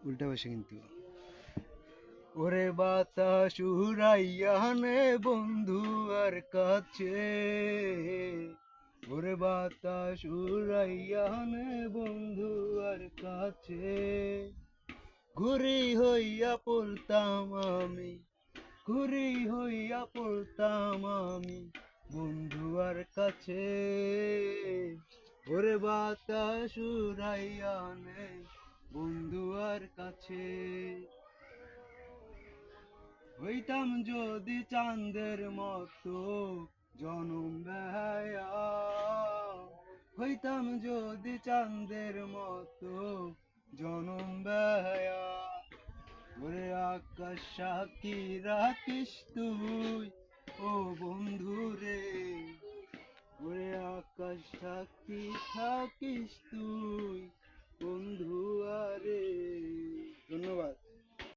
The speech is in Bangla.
উল্টা বসে কিন্তু ওরে বাতাস উড়াইয়া নে বন্ধু আর কাছে, ওরে বাতাস উড়াইয়া নে বন্ধু আর কাছে, ঘুরি হইয়া পড়তাম আমি, ঘুরি হইয়া পড়তাম আমি বন্ধু আর কাছে, ওরে বাতাস উড়াইয়া নে বন্ধু আর কাছে। হইতাম যদি চাঁদের মতো জনম বেহায়া, হইতাম যদি চাঁদের মতো জনম বেহায়া, ওরে আকাশ সাক্ষী রাখিস তুই ও বন্ধু রে, ওরে আকাশ সাক্ষী থাকিস তুই বন্ধু